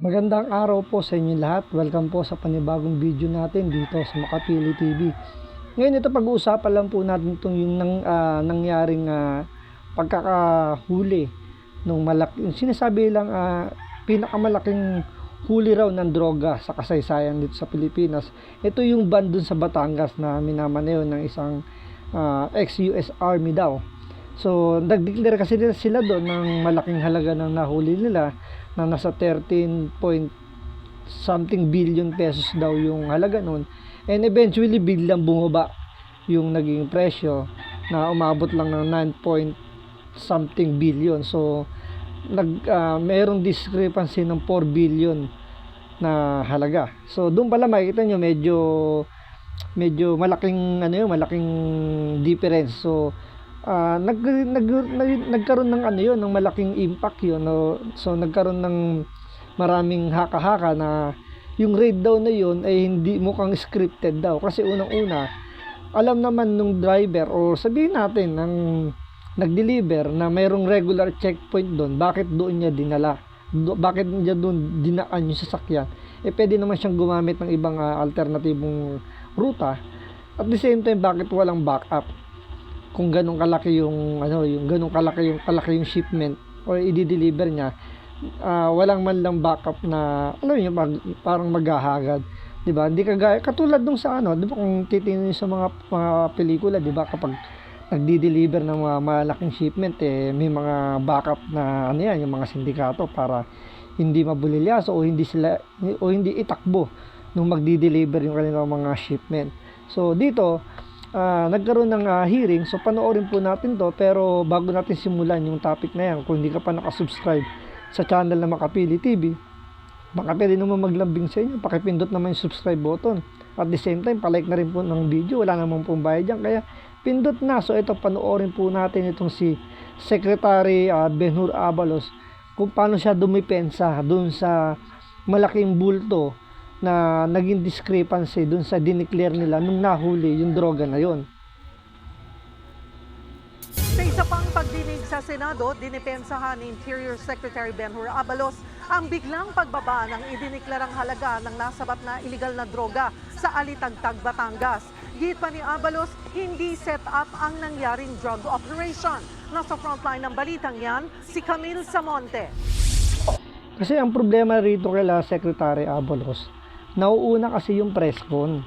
Magandang araw po sa inyo lahat. Welcome po sa panibagong video natin dito sa Makapili TV. Ngayon ito pag-uusapan lang po natin itong yung nangyaring pagkakahuli nung sinasabi lang pinakamalaking huli raw ng droga sa kasaysayan dito sa Pilipinas. Ito yung ban dun sa Batangas na minamaneho ng isang ex-US Army daw. So, nag-declare kasi sila doon ng malaking halaga ng nahuli nila na nasa 13 point something billion pesos daw yung halaga noon. And eventually, biglang bumaba yung naging presyo na umabot lang ng 9 point something billion. So, mayroong discrepancy ng 4 billion na halaga. So, doon pala makikita nyo medyo malaking malaking difference. So, nagkaroon ng ng malaking impact yun, no? So nagkaroon ng maraming haka-haka na yung raid daw na yun ay hindi mukhang scripted daw, kasi unang-una alam naman nung driver o sabihin natin ng nag-deliver na mayroong regular checkpoint doon. Bakit doon niya dinala? Bakit niya doon dinaan yung sasakyan? Pwede naman siyang gumamit ng ibang alternatibong ruta. At the same time, bakit walang backup? Kung ganun kalaki yung kalaki yung shipment o i-deliver niya, walang man lang backup na parang maghahagad, 'di ba? Hindi kagaya katulad nung sa 'di ba, kung titingnan sa mga pelikula, 'di ba, kapag nagdi-deliver ng mga malaking shipment, may mga backup na yung mga sindikato para hindi mabulilyaso o hindi itakbo nung magdi-deliver yung kanilang mga shipment. So dito nagkaroon ng hearing. So panoorin po natin to, pero bago natin simulan yung topic na yan, kung hindi ka pa nakasubscribe sa channel na Makapili TV, baka pwede naman maglambing sa inyo, pakipindot naman yung subscribe button. At the same time, palike na rin po ng video, wala namang pong bayad dyan, kaya pindot na. So ito, panoorin po natin itong si Secretary Ben-Hur Abalos, kung paano siya dumipensa dun sa malaking bulto na naging discrepancy dun sa dineclare nila nung nahuli yung droga na yon. Sa isa pang pagdinig sa Senado, dinipensahan ni Interior Secretary Ben-Hur Abalos ang biglang pagbaba ng idineklarang halaga ng nasabat na iligal na droga sa Alitagtag, Batangas. Git pa ni Abalos, hindi set up ang nangyaring drug operation. Nasa frontline ng balitang yan, si Camille Samonte. Kasi ang problema rito kay Secretary Abalos, nauuna kasi yung press con.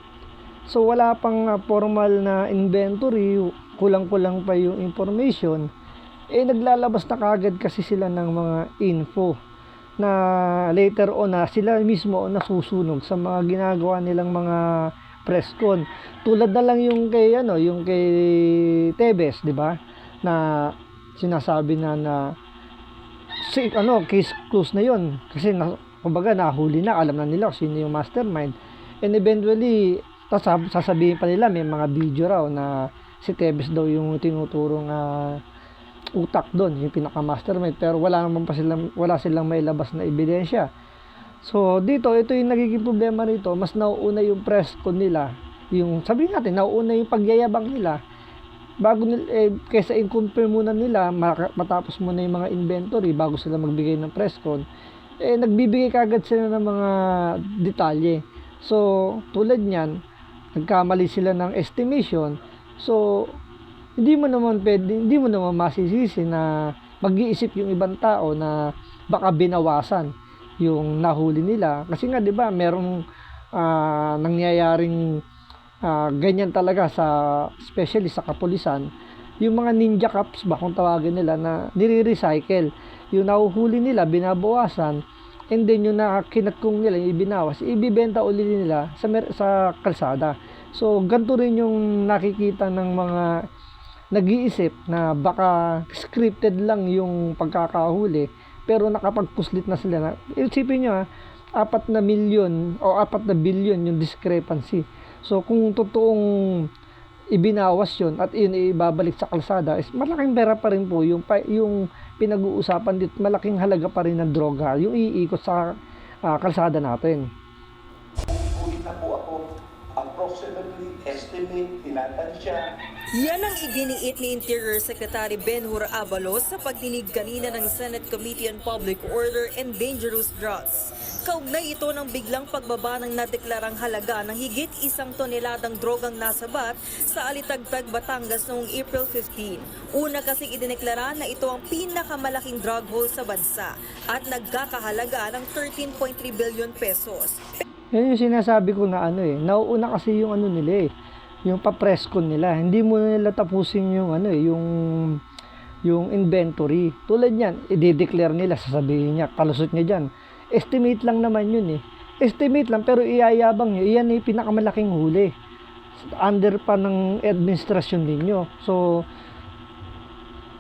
So wala pang formal na inventory, kulang-kulang pa yung information. Naglalabas na kagad kasi sila ng mga info na later on na sila mismo nasusunog sa mga ginagawa nilang mga press con. Tulad na lang yung kay Tebes, 'di ba? Na sinasabi na case close na yon, kasi kumbaga nahuli na, alam na nila kung sino yung mastermind. And eventually, sasabihin pa nila may mga video raw na si Tebes daw yung tinuturong utak doon, yung pinaka-mastermind, pero wala silang mailabas na ebidensya. So dito, ito yung nagiging problema rito, mas nauuna yung press con nila, yung sabihin natin, nauuna yung pagyayabang nila, kaysa i-confirm muna nila, matapos muna yung mga inventory bago sila magbigay ng press con. Nagbibigay kagad sila ng mga detalye. So tulad niyan, nagkamali sila ng estimation. So hindi mo naman masisisi na mag-iisip yung ibang tao na baka binawasan yung nahuli nila, kasi nga 'di ba merong nangyayaring ganyan talaga especially sa kapulisan, yung mga ninja cops ba kung tawagin nila, na nire-recycle yung nahuhuli nila, binabawasan, and then yung kinakung nila, yung ibinawas, ibibenta ulit nila sa kalsada. So ganito rin yung nakikita ng mga nag-iisip na baka scripted lang yung pagkakahuli, pero nakapagpuslit na sila na, isipin nyo 4 na milyon o 4 na billion yung discrepancy. So kung totoong ibinawas yun at yun ibabalik sa kalsada, is malaking pera pa rin po yung pinag-uusapan dito, malaking halaga pa rin ng droga yung iikot sa kalsada natin. Ulit na po ako, approximately estimate, tinatansya. Yan ang iginiit ni Interior Secretary Ben-Hur Abalos sa pagdinig kanina ng Senate Committee on Public Order and Dangerous Drugs. Kaugnay ito ng biglang pagbaba ng nadeklarang halaga ng higit 1 toneladang drogang nasabat sa Alitagtag, Batangas noong April 15. Una kasing idineklara na ito ang pinakamalaking drug haul sa bansa at nagkakahalaga ng 13.3 billion pesos. Yan yung sinasabi ko na nauuna kasi yung nila yung pa-presscon nila. Hindi mo nila tapusin yung yung inventory. Tulad niyan, i-declare nila, sasabihin niya, kalusot niya diyan. Estimate lang naman yun Estimate lang, pero iyayabang nyo, iyan ay pinakamalaking huli. Under pa ng administrasyon ninyo. So,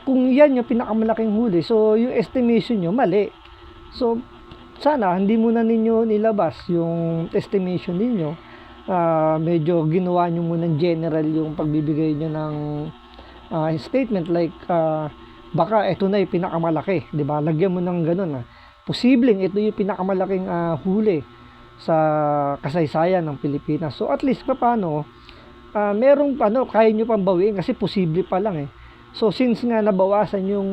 kung yan yung pinakamalaking huli, so yung estimation nyo, mali. So, sana hindi muna ninyo nilabas yung estimation ninyo. Medyo ginawa nyo muna general yung pagbibigay nyo ng statement like, baka ito na yung pinakamalaki. Diba? Lagyan mo ng ganun posibleng ito yung pinakamalaking huli sa kasaysayan ng Pilipinas. So at least paano merong kaya nyo pang bawiin kasi posible pa lang So since nga nabawasan yung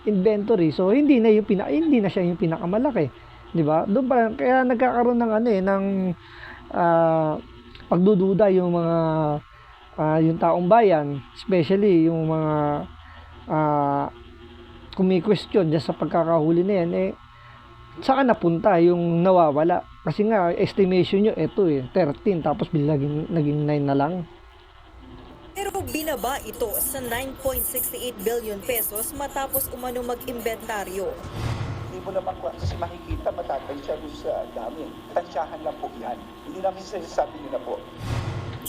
inventory, so hindi na siya yung pinakamalaki, 'di ba? Doon pa kaya nagkakaroon ng ng pagdududa yung mga yung taong bayan, especially yung mga kumi-question dyan sa pagkakahuli na yan, saan napunta yung nawawala? Kasi nga, estimation nyo, ito 13, tapos biglang naging 9 na lang. Pero binaba ito sa 9.68 billion pesos matapos umano mag-inventaryo. Hindi mo naman kasi makikita matatansya doon sa dami. Tansyahan lang po yan. Hindi namin sinasabi nyo na po.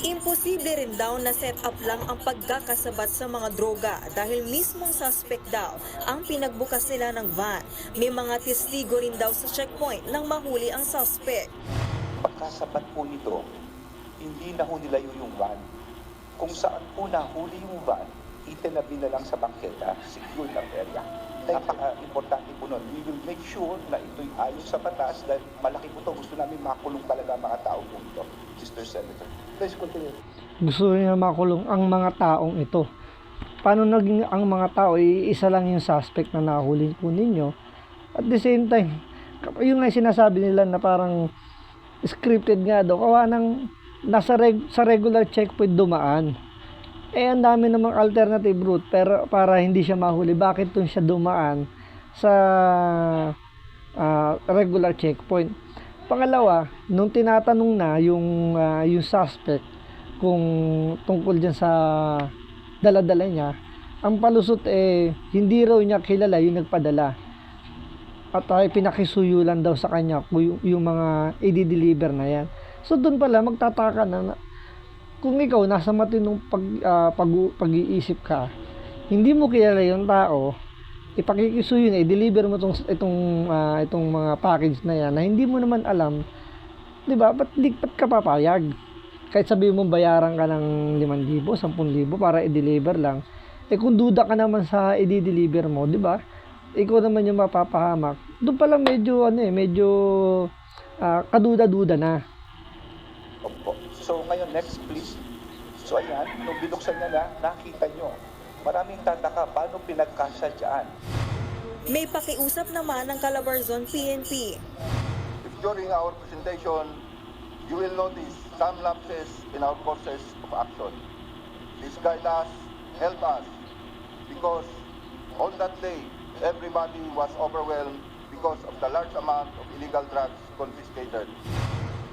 Imposible rin daw na set up lang ang pagkakasabat sa mga droga dahil mismong suspect daw ang pinagbukas nila ng van. May mga testigo rin daw sa checkpoint nang mahuli ang suspect. Pagkasabat po nito, hindi na ho nilayo yung van. Kung saan po nahuli yung van, itinabi na lang sa bangketa, secure na area. Napaka-importante po nun. We will make sure na ito'y ayon sa batas dahil malaki po ito. Gusto namin makulong talaga mga tao po ito, Mr. Senator. Please continue. Gusto niya makulong ang mga taong ito. Paano naging ang mga tao, isa lang yung suspect na nahuli po ninyo? At the same time, yung nga sinasabi nila na parang scripted nga daw, kawa ng sa regular checkpoint dumaan. Ang dami namang alternative route pero para hindi siya mahuli. Bakit doon siya dumaan sa regular checkpoint? Pangalawa, nung tinatanong na yung suspect kung tungkol dyan sa dala-dala niya, ang palusot hindi raw niya kilala yung nagpadala. At pinakisuyo lang daw sa kanya yung mga i-deliver na yan. So doon pala magtataka na kung ikaw nasa matinong pag-iisip ka, hindi mo kilala yung tao, ipakikisuyo na, i-deliver mo itong mga package na yan na hindi mo naman alam, 'di ba? Ba't ka papayag? Kahit sabihin mo bayaran ka ng 5,000, 10,000 para i-deliver lang. Kung duda ka naman sa i-deliver mo, 'di ba? Ikaw naman yung mapapahamak. Doon pala medyo kaduda-duda na. Opo. So ngayon, next please. So ayan, nung binuksan niya na, nakita nyo. Maraming tataka, paano pinagkasya dyan? May pakiusap naman ng Calabarzon PNP. If during our presentation, you will notice some lapses in our courses of action. Please guide us, help us, because on that day, everybody was overwhelmed because of the large amount of illegal drugs confiscated.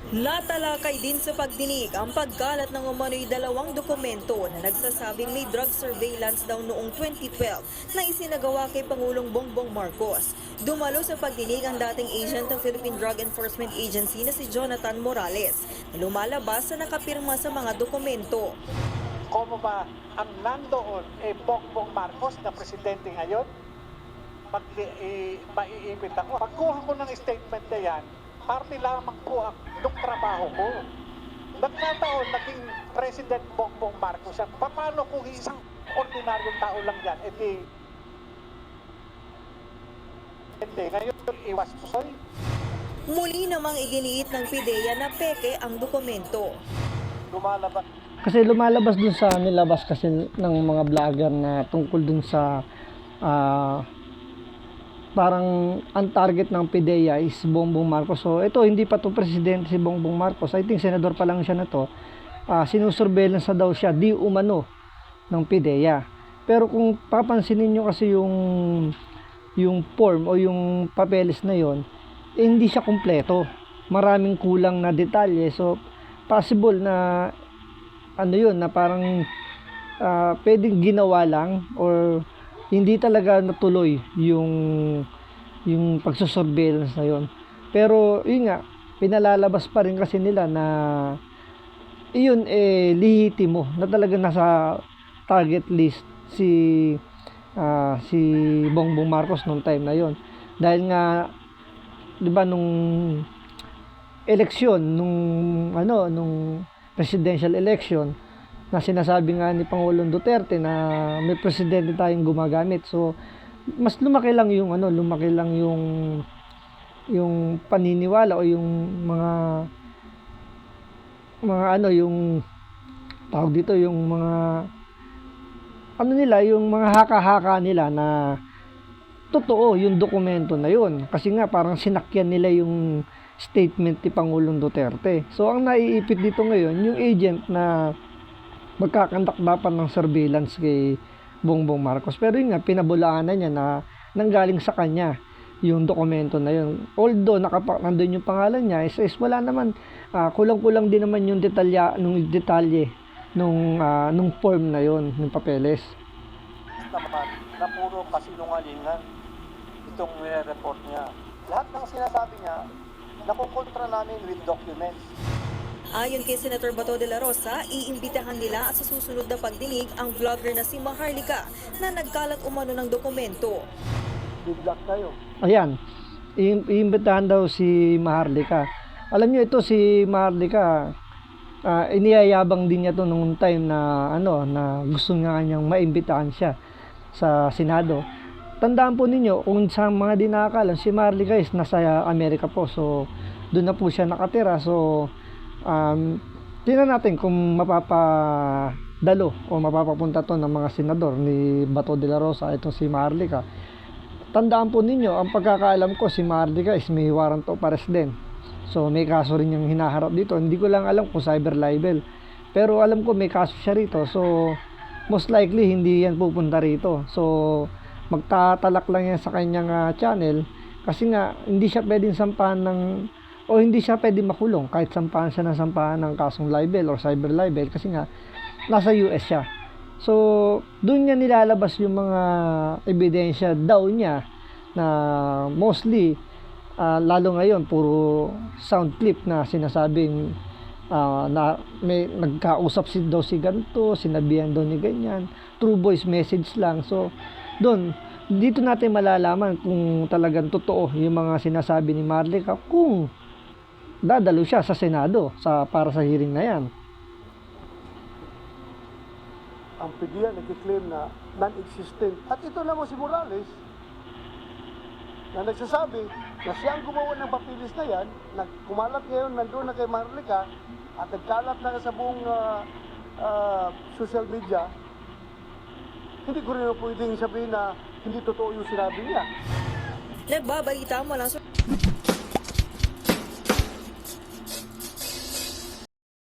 Natalakay din sa pagdinig ang pagkalat ng umano'y 2 dokumento na nagsasabing may drug surveillance daw noong 2012 na isinagawa kay Pangulong Bongbong Marcos. Dumalo sa pagdinig ang dating agent ng Philippine Drug Enforcement Agency na si Jonathan Morales na lumalabas sa nakapirma sa mga dokumento. Como ba ang nandoon Bongbong Marcos na presidente ngayon? Maiipit ako. Pagkuha ko ng statement na yan, parte lamang po ang trabaho ko. Nagkataon, naging President Bongbong Marcos. Paano kung isang ordinaryong tao lang yan? Hindi. Ngayon, iwas po. Muli namang iginiit ng PIDEA na peke ang dokumento. Lumalabas. Kasi lumalabas dun sa nilabas kasi ng mga vlogger na tungkol dun sa parang ang target ng PIDEA is Bongbong Marcos. So ito, hindi pa to presidente si Bongbong Marcos. I think senador pa lang siya na to. Sinusurveillance na daw siya di umano ng PIDEA. Pero kung papansinin nyo kasi yung form o yung papeles na yon, hindi siya kumpleto. Maraming kulang na detalye. So possible na ano yun, na parang pwedeng ginawa lang or hindi talaga natuloy yung pagsusurveillance na yon. Pero yun nga, pinalalabas pa rin kasi nila na iyon lehitimo na talaga nasa target list si Bongbong Marcos nung time na yon. Dahil nga 'di ba nung eleksyon nung presidential election na sinasabi nga ni Pangulong Duterte na may presidente tayong gumagamit. So mas lumaki lang yung paniniwala o yung mga yung tawag dito, yung mga yung mga haka-haka nila na totoo yung dokumento na yun. Kasi nga parang sinakyan nila yung statement ni Pangulong Duterte. So ang naiipit dito ngayon, yung agent na magkakandak dapat ng surveillance kay Bongbong Marcos. Pero yun nga, pinabulaanan niya na nanggaling sa kanya yung dokumento na yun. Although nandun yung pangalan niya, is wala naman, kulang-kulang din naman yung detalye nung form na yun, ng papeles. Naman na puro kasinungalingan itong nire-report niya. Lahat ng sinasabi niya, nakukontra namin with documents. Ayon kay Senator Bato de la Rosa, iimbitahan nila sa susunod na pagdinig ang vlogger na si Maharlika na nagkalat umano ng dokumento. Good luck kayo. Ayan, iimbitahan daw si Maharlika. Alam niyo ito, si Maharlika, iniyayabang din niya to nung time na na gusto nga niyang maimbitahan siya sa Senado. Tandaan po ninyo, kung sa mga dinakalan, si Maharlika is nasa Amerika po. So, doon na po siya nakatira. So, tingnan natin kung mapapadalo o mapapapunta to ng mga senador ni Bato de la Rosa, itong si Maharlika. Tandaan po ninyo, ang pagkakaalam ko, si Maharlika is may warrant of arrest din. So may kaso rin yung hinaharap dito. Hindi ko lang alam kung cyber libel, pero alam ko may kaso siya rito. So most likely hindi yan pupunta rito. So magtatalak lang yan sa kanyang channel, kasi nga hindi siya pwedeng sampahan o hindi siya pwedeng makulong kahit sampahan siya ng sampahan ng kasong libel or cyber libel, kasi nga nasa US siya. So doon niya nilalabas yung mga ebidensya daw niya na mostly lalo ngayon puro sound clip na sinasabing na may nagkausap daw si ganito, sinabihan daw ni ganyan, true voice message lang. So dito natin malalaman kung talagang totoo yung mga sinasabi ni Maharlika, kung dadalo siya sa Senado para sa hearing na yan. Ang PIDEA nag-claim na non-existent. At ito naman si Morales na nagsasabi na siya ang gumawa ng papilis na yan, kumalat ngayon nandun na kay Maharlika at nagkalat na sa buong social media. Hindi ko rin pwedeng sabihin na hindi totoo yung sinabi niya. Nagbabalita mula sa